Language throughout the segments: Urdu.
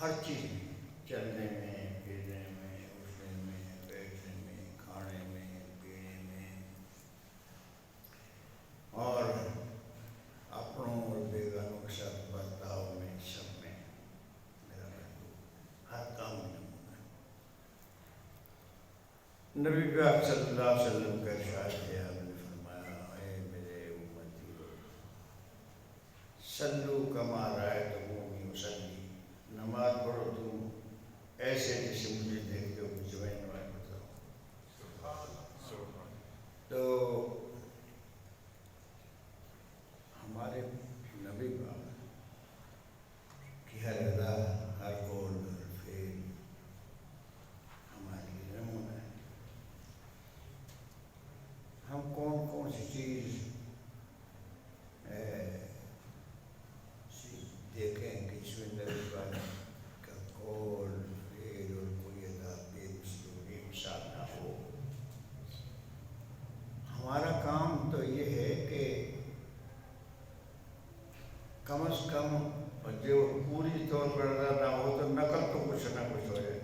ہر چیز میں، چلنے میں، پھرنے میں، اٹھنے میں، بیٹھنے میں، کھانے میں، پینے میں، اور اپنوں اور بیگانوں کے ساتھ برتاؤ میں، سب میں میرا محبوب ہر کام میں نمونہ ہے۔ نبی پاک صلی اللہ علیہ وسلم کا ارشاد ہے، آپ نے فرمایا اے میرے امتیو صلو کما رأیتمونی اصلی، نماز پڑھو تم ایسے جیسے مجھے دیکھتے ہو مجھ میں نماز پڑھتا ہوں۔ تو ہمارے نبی پاک کی ہر ادا، ہر قول، ہر فعل ہمارے لیے نمونہ ہے۔ ہم کون کون سی چیز دیکھیں کہ اس میں نبی پاک کا قول، فعل اور کوئی ادا بے مثل و بے مثال نہ ہو۔ ہمارا کام تو یہ ہے کہ کم از کم جو پوری طور پر ادا نہ ہو تو نقل تو کچھ نہ کچھ ہو جائے،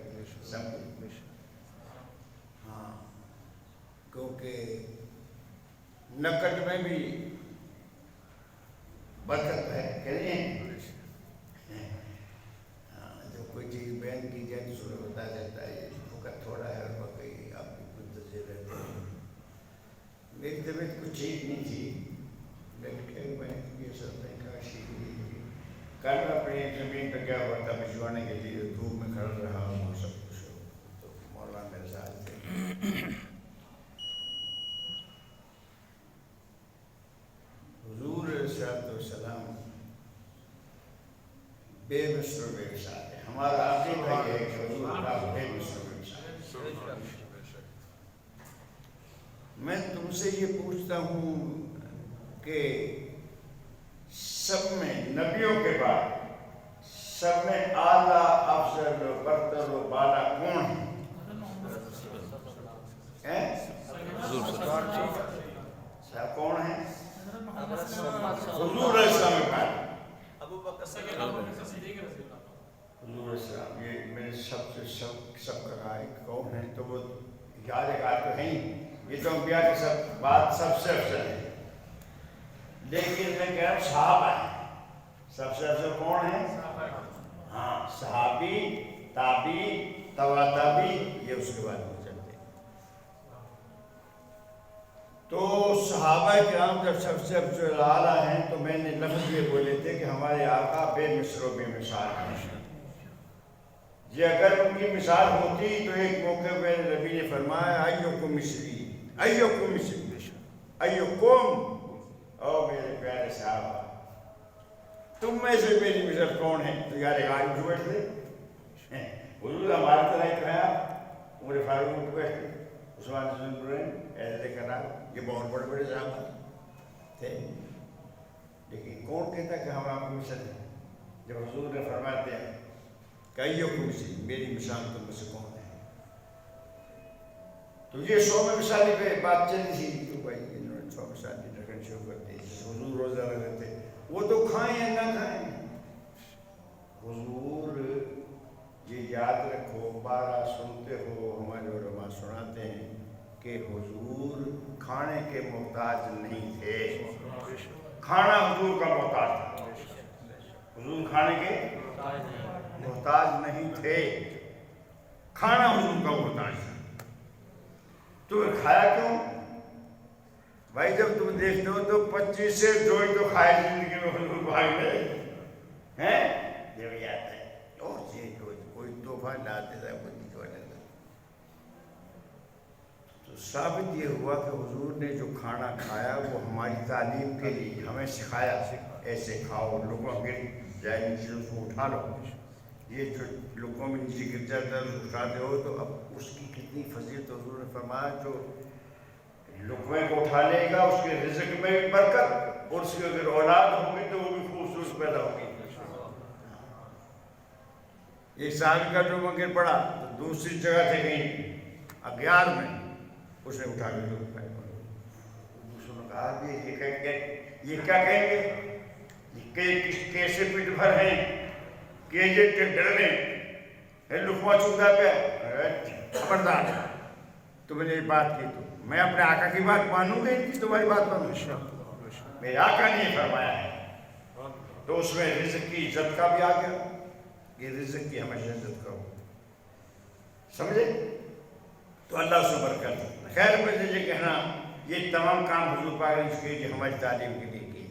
ہاں، کیونکہ نقل میں بھی برکت ہے کہ نہیں؟ ہاں، جو کوئی چیز بیان کی جائے تو سنیں بتا جاتا ہے یہ وقت تھوڑا ہے اور باقی آپ بھی منتظر رہتے ہیں۔ میری طبیعت کچھ ٹھیک نہیں تھی، لیکن میں یہ سب نہیں کہا سیکھ لی تھی۔ کل اپنی زمین پہ کیا ہوا تھا بھجوانے کے لیے، دھوپ میں کھڑا رہا ہوں سب کچھ، تو مولانا میرے ساتھ تھے۔ حضور علیہ السلام بے مثل و بے مثال ہے۔ ہمارا عقیدہ یہ ہے کہ حضور کا بے مثل و بے مثال ہے۔ میں تم سے یہ پوچھتا ہوں کہ سب میں نبیوں کے بعد سب میں اعلیٰ، افضل، برتر و بالا کون ہے؟ کون ہے؟ حضور علیہ السلام کا حضور علیہ السلام، یہ میرے سب کا رائے کون ہے تو وہ یاد تو ہے ہی، یہ تو انبیاء کی سب بات سب سے افضل ہے، لیکن میں کہہ رہا ہوں صحابہ ہیں، سب سے افضل کون ہے؟ ہاں، صحابی، تابعی، تبع تابعی، یہ اس کے بعد ہو چلتے ہیں۔ تو صحابہ کرام جب سب سے افضل اعلیٰ ہیں تو میں نے لفظ یہ بولے تھے کہ ہمارے آقا بے مثل و بے مثال ہیں۔ یہ اگر ان کی مثال ہوتی تو ایک موقع پہ نبی نے فرمایا ایوکم مثلی، ایوکم مثلی، ایوکم، او میرے پیارے صحابہ تم میں سے میری مثل کون ہے؟ تو یار غالب جو بیٹھتے حضور ہمارے طرح ہی تو ہے، آپ عمر فاروق اٹھ بیٹھتے، عثمان بن عفان، ایسے کرنا، یہ بہت بڑے بڑے صحابہ تھے، لیکن کون کہتا کہ ہم آپ کی مثل ہیں؟ جب حضور نے فرماتے ہیں کہ ایوکم مثلی، میری مثال تم میں سے کون ہے؟ تو یہ 100 میں مثالی پہ بات چلی تھی، تو بھائی انہوں نے 100 مثالی رکھنا شروع کر دی۔ حضور روزہ رکھتے تھے، وہ تو کھائیں یا نہ کھائیں، حضور یہ یاد رکھو، بارہ سنتے ہو، ہمارے علماء سناتے ہیں کہ حضور کھانے کے محتاج نہیں تھے، کھانا حضور کا محتاج تھا، حضور کھانے کے محتاج نہیں تھے، کھانا حضور کا محتاج تھا۔ تو کھایا کیوں؟ بھائی جب تم دیکھتے ہو تو 25 سے جوئی تو کھائے زندگی میں حضور بھاگ گئے ہیں، جب یاد ہے اور چیز کوئی تحفہ نہ دیتا ہے، کوئی نہیں دیتا۔ تو ثابت یہ ہوا کہ حضور نے جو کھانا کھایا وہ ہماری تعلیم کے لیے ہمیں سکھایا، ایسے کھاؤ، لوگوں گر جائے نیچے اس کو اٹھا لو، یہ جو لوگوں میں نیچے گر جاتا ہے اٹھاتے ہو، تو اب اس کی کتنی فضیلت حضور نے فرمایا، جو لقمے کو اٹھا لے گا اس کے رزق میں بھی برکت، اور اس کی اگر اولاد ہوگی تو وہ بھی خوبصورت پیدا ہوگی۔ ایک سال کا جو مگر پڑا تو دوسری جگہ سے کہیں اگیار میں اس نے اٹھا کے جو دوسروں نے کہا کہ یہ کیا کہیں گے کہ کیسے پیٹ بھر ہیں کہ یہ ڈرنے لقمہ چوندہ پہ خبردار تو میں نے یہ بات کی تو میں اپنے آقا کی بات مانوں گا کہ تمہاری بات مانوں؟ میرے آقا نے یہ فرمایا ہے. تو اس میں رزق کی عزت کا بھی آ گیا، یہ رزق کی ہمیشہ عزت کا ہو، سمجھے؟ تو اللہ اس میں برکت. خیر مجھے یہ کہنا یہ تمام کام حضور پاک نے اس کے ہماری تعلیم کے لیے کی.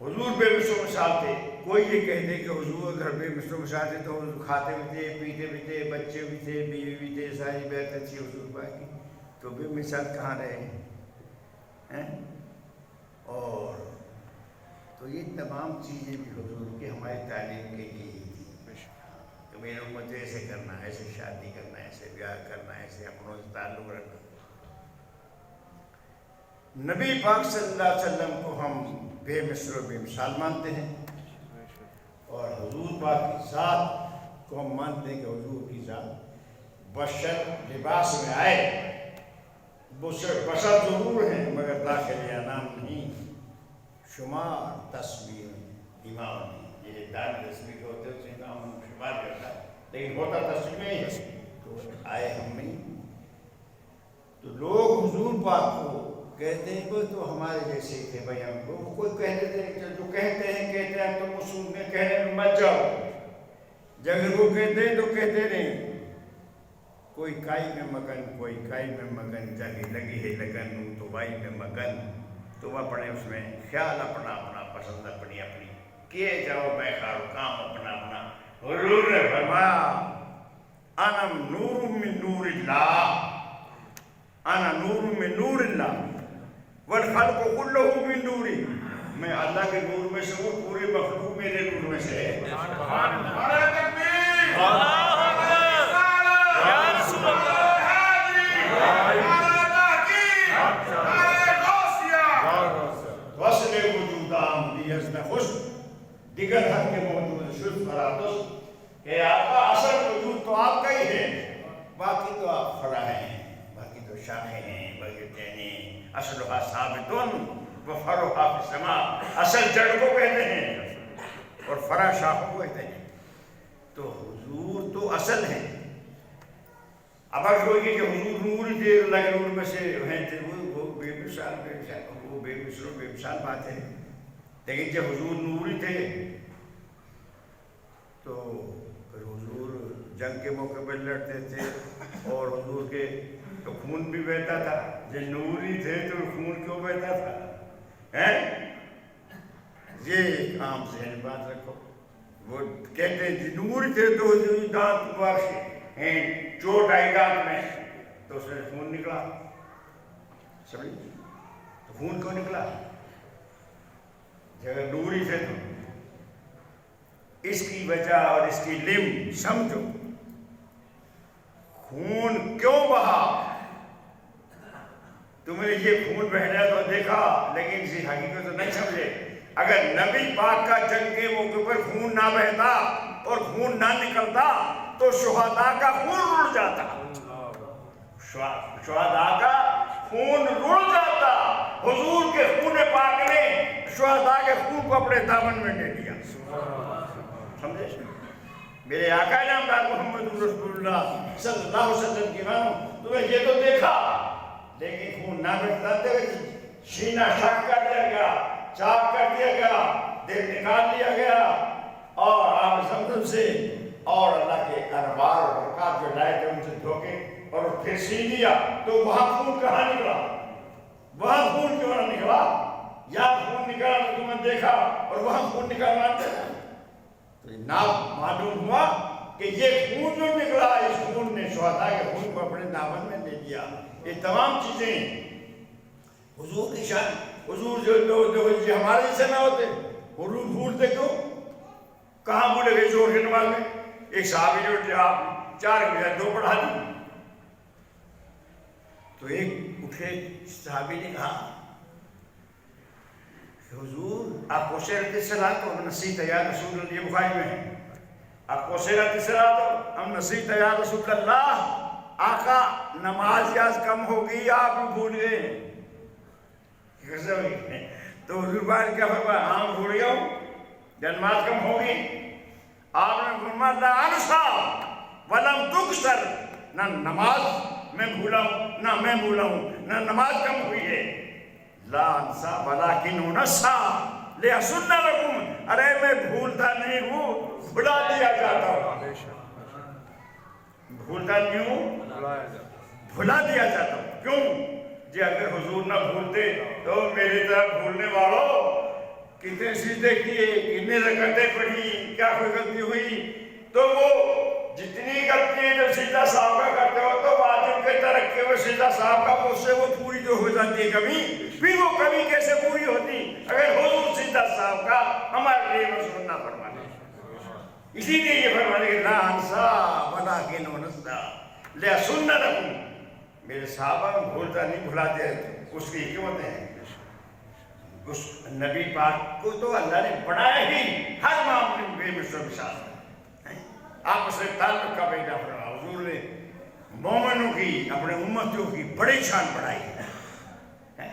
حضور بے مثل و مثال تھے. کوئی یہ کہہ دے کہ حضور اگر بے مثل و مثال تھے تو حضور کھاتے بھی تھے، پیتے بھی تھے، بچے بھی تھے، بیوی بھی تھے، ساری بیعت اچھی حضور پاک کی، تو بے مثال کہاں رہے ہیں؟ اور تو یہ تمام چیزیں بھی حضور کی ہماری تعلیم کے لیے ہی تھی کہ میرے امت ایسے کرنا، ایسے شادی کرنا، ایسے بیاہ کرنا، ایسے اپنوں سے تعلق رکھنا. نبی پاک صلی اللہ علیہ وسلم کو ہم بے مثل و بے مثال مانتے ہیں، اور حضور پاک کی ذات کو ہم مانتے ہیں کہ حضور کی ذات بشر لباس میں آئے. بشر ضرور ہیں مگر داخل انعام نہیں، شمار تصویر امام نہیں. یہ دار تصویر ہوتے ہیں اسے امام شمار کرتا ہے، لیکن ہوتا تصویر میں ہی ہے. تو آئے ہم نہیں. تو لوگ حضور پاک کو کہتے ہیں کوئی تو ہمارے جیسے ہی تھے بھائی. ہم کو کوئی کہتے تھے جو کہتے ہیں تم اصول میں کہنے میں مت جاؤ. جب وہ کہتے ہیں تو کہتے رہیں. کوئی کائی میں مگن، کوئی کائی میں مگن، جگہ لگی ہے لگن تو بائی میں مگن. تم اپنے اس میں خیال اپنا اپنا، پسند اپنی اپنی کیے جاؤ، بیکار کام اپنا اپنا. حضور نے فرمایا انا نور من نور اللہ، انا نور من نور اللہ والخلق کلہ من نوری. میں اللہ کے نور میں سے ہوں، پوری مخلوق میرے نور میں سے ہے. دیگر حد کے موجود شد فراتس کہ آپ کا اصل وجود تو آپ کا ہی ہے، باقی تو آپ فرع ہیں، باقی تو شاخیں ہیں، باقی ٹہنیں. اصلھا ثابتن و فرعھا فی السماء. اصل جڑ کو کہتے ہیں اور فرع شاخوں کو کہتے ہیں. تو حضور تو اصل ہیں. اب اگر کوئی کہ حضور نور ہی تھے، اللہ کے نور میں سے ہیں تھے، وہ بے مثال وہ بے مثل و بے مثال بات ہے. لیکن جب حضور نور ہی تھے تو حضور جنگ کے موقع پر لڑتے تھے اور حضور کے تو خون بھی بہتا تھا. جب نور ہی تھے تو خون کیوں بہتا تھا؟ یہ عام ذہن بات رکھو. وہ کہتے ہیں جی نور ہی تھے تو دانت مبارک چوٹ آئی دانت میں تو اس میں خون نکلا. سمجھ تو خون کیوں نکلا؟ اگر نور ہی تھے تو اس کی وجہ اور اس کی لم سمجھو. خون کیوں بہا؟ تم نے یہ خون بہنا تو دیکھا لیکن اسی حقیقت تو نہیں سمجھے. اگر نبی پاک کا جنگ کے موقع پر خون نہ بہتا اور خون نہ نکلتا تو شہداء کا خون رڑ جاتا. شہداء کا خون رڑ جاتا. حضور کے خون پاک نے شہداء کے خون کو اپنے دامن میں لے لیا. سمجھے؟ میرے آقا نامدار محمد رسول اللہ صلی اللہ علیہ وسلم کی مانو تمہیں یہ تو دیکھا لیکن خون نہ بہتا، سینہ شک کر دیا گیا، چاک کر دیا گیا، دل نکال لیا گیا اور آب زمزم سے اور اللہ کے انوار اور برکات جو لائے تھے ان سے دھوکے اور پھر سی لیا. تو وہاں خون کہاں نکلا؟ وہاں خون کیوں نہ نکلا؟ یا خون نکلا تو تمہیں دیکھا اور وہاں خون نکالنا چاہتا. تو نام معلوم ہوا کہ یہ خون جو نکلا اس خون نے شہداء کے خون کو اپنے دامن میں لے لیا. یہ تمام چیزیں حضور کی شان. حضور جو ہمارے سے نہ ہوتے حضور بھولتے کیوں؟ کہاں بھولے گئے زور کے نماز میں؟ ایک صحابی نے اٹھے آپ 4 بجے 2 پڑھا دی. تو ایک اٹھے صحابی نے کہا حضور آپ کو سیرت الصلاۃ ہم نسیت یا رسول اللہ. یہ بخاری میں ہے. آپ کو سیرت الصلاۃ ہم نسیت یا رسول اللہ. آقا نماز یاز کم ہوگی آپ بھی بھول گئے. تو حضور بار کیا فرمایا؟ ہاں بھول گیا ہوں. نماز کم ہوگی آپ نے فرمایا لا انسا ولم تکسر، نہ نماز میں بھولا ہوں نہ میں بھولا ہوں، نہ نماز کم ہوئی ہے. لا انسا ولکن انسا لیحسن لکم، ارے میں بھولتا نہیں ہوں، بھلا دیا جاتا ہوں. بھولتا نہیں ہوں، بھلا دیا جاتا ہوں. کیوں؟ جی اگر حضور نہ بھولتے تو میری طرح بھولنے والوں کتنے سجدے کیے، کتنے رکعتیں پڑھی، کیا کوئی غلطی ہوئی تو وہ جتنی غلطیاں جو سجدہ صاحب کا کرتے ہو تو واجب کے ترقی ہوئے سجدہ صاحب کا اس سے وہ پوری جو ہو جاتی ہے کمی، پھر وہ کمی کیسے پوری ہوتی اگر حضور سجدہ صاحب کا ہمارے لیے مسئول نہ فرمانے. اسی لیے یہ فرمانے کہ لا انسا ولکن انسا لیحسن لکم، میرے صحابہ میں بھولتا نہیں بھلاتے. اس کی حکمتیں ہیں. اس نبی پاک کو تو اللہ نے بڑھایا ہی ہر معاملے میں بے مثل مثال ہے. آپس میں تعلق کا پیدا فرما. حضور نے مومنوں کی اپنے امتیوں کی بڑی شان بڑھائی ہے.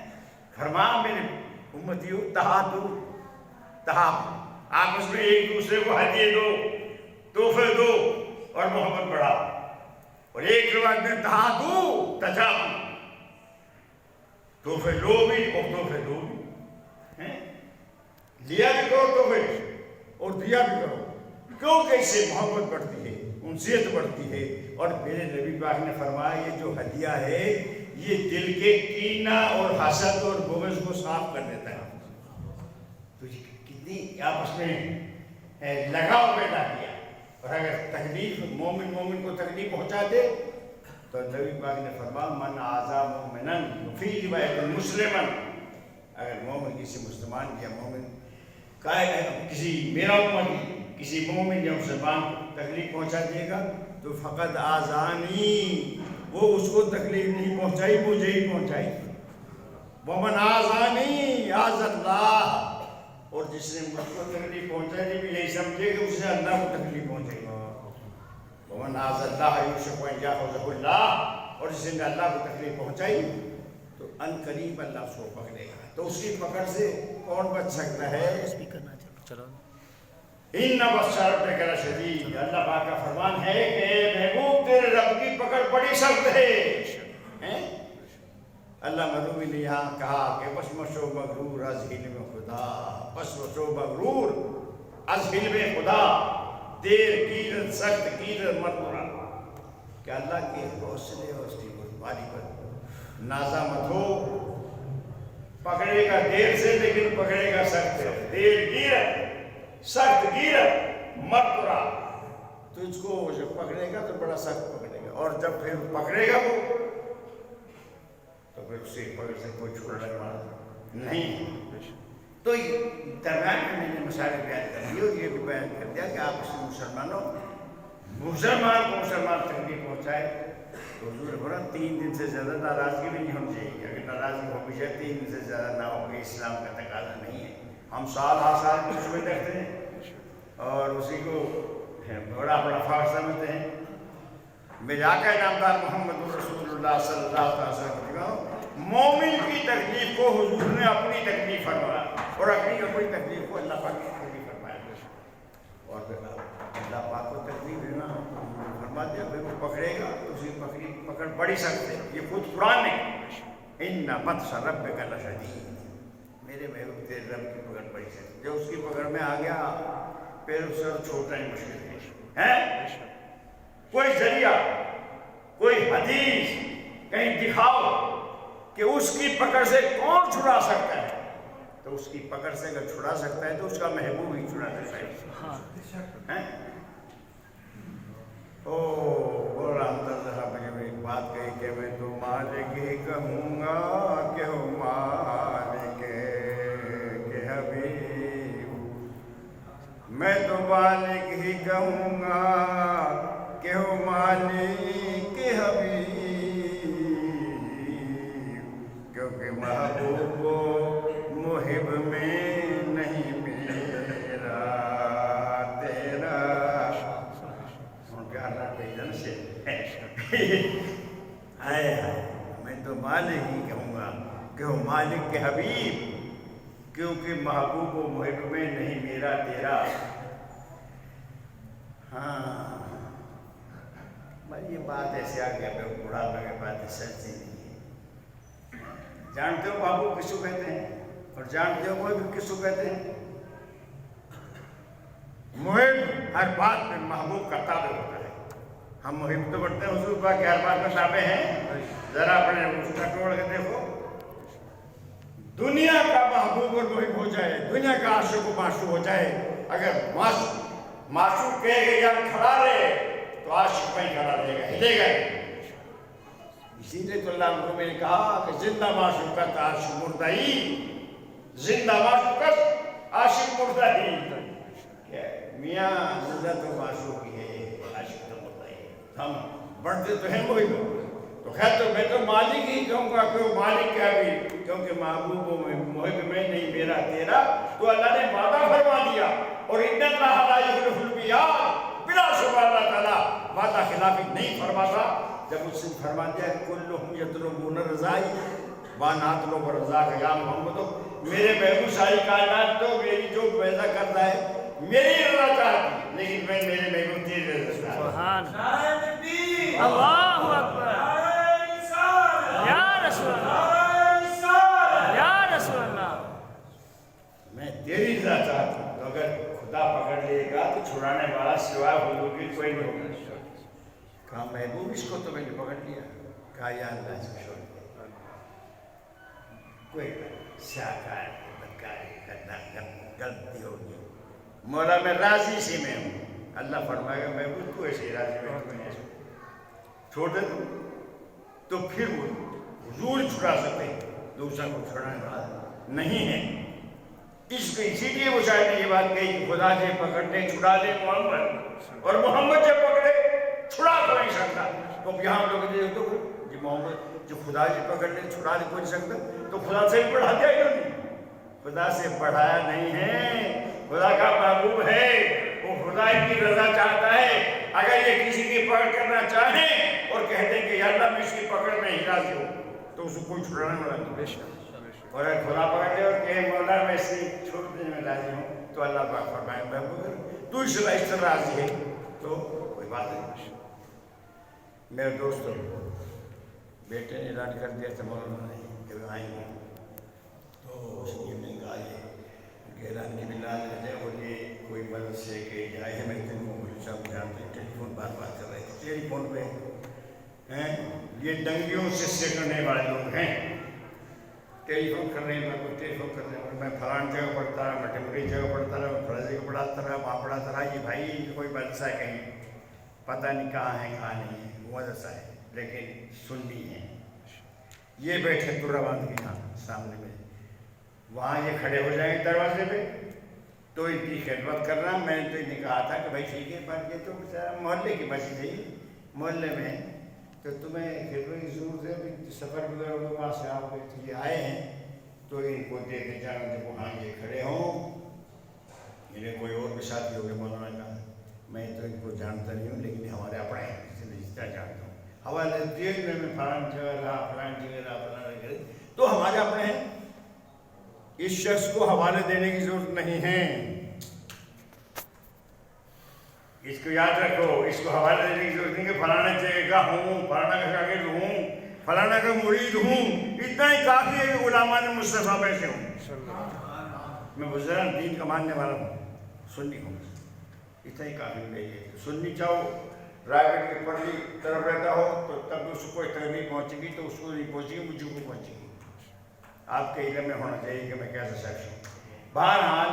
فرمایا میرے امتیوں تحادو، آپس میں ایک دوسرے کو ہدیے دو، تحفے دو اور محبت بڑھاؤ. اور ایک روایت میں تحادو تجابو، تحفے لو بھی اور تحفے دو بھی. لیا بھی کرو تحفے اور دیا بھی کرو، کیونکہ اس سے محبت بڑھتی ہے، انسیت بڑھتی ہے. اور میرے نبی پاک نے فرمایا یہ جو ہدیہ ہے یہ دل کے کینہ اور حسد اور بغض کو صاف کر دیتا ہے. تو کتنی آپس میں لگاؤ پیدا کیا. اور اگر تکلیف مومن کو تکلیف پہنچا دے تو نبی پاک نے فرمایا من آذا مومنا فی روایت مسلما، اگر مومن کسی مسلمان یا مومن کسی میرا امتی کسی مومن یا مسلمان کو تکلیف پہنچا دے گا تو فقط آذانی، وہ اس کو تکلیف نہیں پہنچائی، مجھے ہی پہنچائی. ومن آذانی آذ اللہ، اور جس نے مجھ کو تکلیف پہنچائی بھی یہی سمجھے کہ اس نے اللہ کو تکلیف پہنچائی. ومن آذ اللہ یوشک ان یاخذہ اللہ، اور جس نے اللہ کو تکلیف پہنچائی تو ان قریب اللہ اس کو پکڑے گا. تو اس کی پکڑ سے کون بچ سکتا ہے؟ ان بطش ربک لشدید، اللہ پاک کا فرمان ہے کہ اے محبوب تیرے رب کی پکڑ بڑی سخت ہے. اللہ مروی نے یہاں کہا کہ بس مشو مغرور از حلم خدا، بس مشو مغرور از حلم خدا، دیر گیرت سخت گیرت مت برا، کہ اللہ کے حوصلے اور اس کی بردباری پر نازا مت ہو. پکڑے گا دیر سے لیکن پکڑے گا سخت ہے. دیر گیرت سخت گیرت مت برا، تجھ کو جب پکڑے گا تو بڑا سخت پکڑے گا، اور جب پھر پکڑے گا وہ تو پھر اسی پکڑ سے کوئی چھوڑنے والا نہیں. تو درمیان میں نے مسائل بیان کر دی اور یہ بھی بیان کر دیا کہ آپ اس مسلمان کو مسلمان تکلیف پہنچائے تو حضور نے بولا 3 دن سے زیادہ ناراضگی بھی نہیں ہونی چاہیے. اگر ناراضگی ہو بھی جائے 3 دن سے زیادہ نہ ہو گئی، اسلام کا تقاضا نہیں ہے. ہم سال ہر سال کچھ میں کرتے ہیں اور اسی کو بڑا فخر سمجھتے ہیں. میرے آقا نامدار محمد رسول اللہ صلی اللہ علیہ وسلم مومن کی تکلیف کو حضور نے اپنی تکلیف فرمایا اور اپنی تکلیف کو اللہ پاک کی تکلیف فرمایا. اور اللہ پاک کو تکلیف دینا فرما دیا پھر وہ پکڑے گا تو اسی پکڑ بڑی سخت ہے. یہ خود قرآن ہے. ان بطش ربک لشدید، میرے محبوب تیرے رب کی پکڑ بڑی سخت. جو اس کی پکڑ میں آ گیا پھر اس سے چھوٹا ہی مشکل ہے. کوئی ذریعہ کوئی حدیث کہیں دکھاؤ کہ اس کی پکڑ سے کون چھڑا سکتا ہے، تو اس کی پکڑ سے اگر چھڑا سکتا ہے تو اس کا محبوب ہی چھڑا سکتا ہے. ایک بات کہی کہ میں تو مالک ہی کہوں گا کہ ہو مالک کے حبیب، میں تو مالک ہی کہوں گا کہ ہو مالک کے حبیب، کیونکہ محبوب و محب میں نہیں میرا تیرا. میں تو مالک ہی کہوں گا کہ ہو مالک کے حبیب، کیونکہ محبوب و محب میں نہیں میرا تیرا. ہاں بھائی یہ بات ایسے آ گیا بڑھاپے کے بعد سچی نہیں ہے. جانتے ہو بابو کس کو کہتے ہیں؟ اور جانتے ہو کوئی بھی کس کو کہتے ہیں؟ محب ہر بات میں محبوب کا تابع ہوتا ہے. ہم محب تو بڑھتے ہیں حضور پاک کے ہر بات میں تابع ہیں. ذرا اپنے اس کا توڑ کے دیکھو. دنیا کا محبوب اور محب ہو جائے, دنیا کا عاشق و معشوق ہو جائے, اگر معشوق کہے کہ یار کھڑا رہے تو عاشق وہیں کھڑا رہے گا, ہلے گا. اسی لیے تو اللہ علیہ نے کہا کہ زندہ معشوقت عاشق مردہ ہی, زندہ معشوقت عاشق مردہ ہی. میاں زندہ تو معشوق ہی ہے, عاشق تو مردہ ہی. ہم بڑھتے تو ہیں وہی لوگ. تو خیر تو میں تو مالک ہی کہوں گا کہ وہ مالک کیا بھی, کیونکہ محبوب و محب میں نہیں میرا تیرا. تو اللہ نے وعدہ فرما دیا, اور ان اللہ لا یخلف المیعاد, بلا شبہ اللہ تعالیٰ وعدہ خلافی نہیں فرماتا. جب اس نے فرما دیا کلہم یطلبون رضائی وانا اطلب رضاک یا محمد, میرے محبوب ساری کائنات تو میری جو پیدا کرتا ہے میری رضا چاہتی, لیکن میں میرے محبوب تیری رضا چاہتا. سبحان اللہ, اکبر, یا رسول اللہ, یا رسول اللہ, میں تیری رضا چاہتا ہوں. تو اگر خدا پکڑ لے گا تو چھڑانے والا سوائے حضور کی کوئی نہیں ہوگا. کہا محبوب اس کو تو میں نے پکڑ لیا. کہا یا اللہ اس کو چھوڑ دے, کوئی شاکار بدکاری غلطی ہوگی, مولا میں راضی سے میں ہوں. اللہ فرمائے گا محبوب تو ایسے راضی میں چھوڑ دے تو پھر وہ حضور چھڑا سکتے, دوسرا کو چھڑانے والا نہیں ہے. اسی لیے وہ شاید نے یہ بات کہی کہ خدا سے پکڑنے چھڑا دے محمد, اور محمد سے پکڑے چھڑا تو نہیں سکتا. تو یہاں لوگ دیکھتے ہو جی محمد جو خدا سے پکڑنے چھڑا دے کوئی نہیں سکتا, تو خدا سے بڑھا دیا کیوں نہیں؟ خدا سے بڑھایا نہیں ہے, خدا کا محبوب ہے, وہ خدا کی رضا چاہتا ہے. اگر یہ کسی کی پکڑ کرنا چاہیں اور کہہ دیں کہ یا اللہ میں اس کی پکڑ میں ہی راضی ہوں, تو اس کو کوئی چھڑانے والا نہیں. اور اگر خدا پکڑ لے اور کہے مولا میں اس کی چھوڑ دینے میں راضی ہوں, تو اللہ پاک فرمائے محبوب تو اس طرح راضی ہے تو کوئی بات نہیں. میرے دوستوں, بیٹے نے اعلان کر دیا تھا مولانا نے کہ آئیں گے, تو اس لیے میں نے کہا کہ اعلان کی بنا ہے اور یہ کوئی مدد سے کہ جائے ہے. میں تین کو صاحب جانتے ہیں, ٹیلی فون بات کر رہے تھے, ٹیلی فون پہ ہیں یہ ڈنگیوں سے سیکھنے والے لوگ ہیں. ٹیلی فون کر رہے ہیں, میں کوئی ٹیلی فون کر رہے ہیں, میں فلان جگہ پڑھتا رہا, میں ٹمکڑی جگہ پڑھتا رہا, میں فلاں جگہ پڑھاتا رہا, وہاں پڑھاتا رہا. یہ بھائی کوئی مدرسہ ہے کہیں, پتہ نہیں کہاں ہے کہاں نہیں ہے, وہ مدرسہ ہے لیکن سنی ہے. یہ بیٹھے ترابند کے یہاں سامنے میں, وہاں یہ کھڑے ہو جائیں گے دروازے پہ, تو ان کی خدمت کرنا. میں نے تو انہیں کہا تھا کہ بھائی ٹھیک ہے, پر یہ تو محلے کی مسجد ہے, محلے میں تو تمہیں خدمت کی ضرورت ہے, ابھی سفر وغیرہ ہوگا وہاں سے آپ یہ آئے ہیں تو ان کو دے کے جانا. جب وہاں یہ کھڑے ہوں, انہیں کوئی اور بھی ساتھی ہو گئے مولانا کا, میں تو ان کو جانتا نہیں ہوں لیکن ہمارے اپنے ہیں, اس لیے رشتہ جانتا ہوں. حوالے دیکھنے میں فلان جگہ رہا, فلان جگہ رہا, فلان جگہ, تو ہمارے اپنے ہیں. اس شخص کو حوالے دینے کی ضرورت نہیں ہے, اس کو یاد رکھو. اس کو حوالے دینے کی ضرورت نہیں کہ فلانا جگہ کا ہوں, فلانا کا شاگرد ہوں, فلانا کا مرید ہوں. اتنا ہی کافی ہے کہ غلامان مصطفیٰ میں سے ہوں. میں بزرگ دین کا ماننے والا ہوں, سنی ہوں, اتنا ہی کافی ہے. سننی چاہو رائے گڑھ کی پرلی طرف رہتا ہو تو تب اس کو کوئی تکلیف پہنچے گی تو اس کو نہیں پہنچے گی, مجھے کو پہنچے گی. آپ کے علم میں ہونا چاہیے کہ میں کیسا شخص ہوں. بہرحال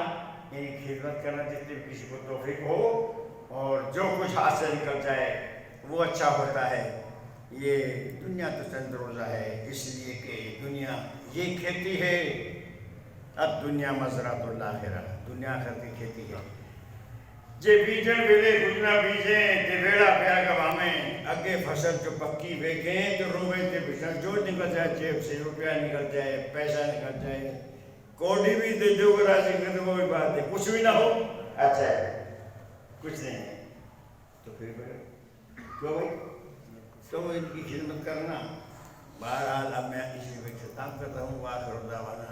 یعنی خدمت کرنا جتنے بھی کسی کو توفیق ہو, اور جو کچھ ہاتھ سے نکل جائے وہ اچھا ہوتا ہے. یہ دنیا تو چند روزہ ہے, اس لیے کہ دنیا یہ کھیتی ہے. اب دنیا مزرعۃ الآخرہ, دنیا آخرت کی کھیتی ہے. جے بیجن ویلے گجنا بیجیں تے ویڑا پیا گوامیں, اگے فصل جو پکی ویکھیں تو روے تے بچن, جو نکل جائے جیب سے روپیہ نکل جائے, پیسہ نکل جائے, کوڑی بھی دے جو راضی کر وہ بھی بات ہے. کچھ بھی نہ ہو اچھا ہے, کچھ نہیں ہے تو پھر کیوں بھائی, تو ان کی خدمت کرنا. بہرحال اب میں اسی پہ ختم کرتا ہوں. وآخر دعوانا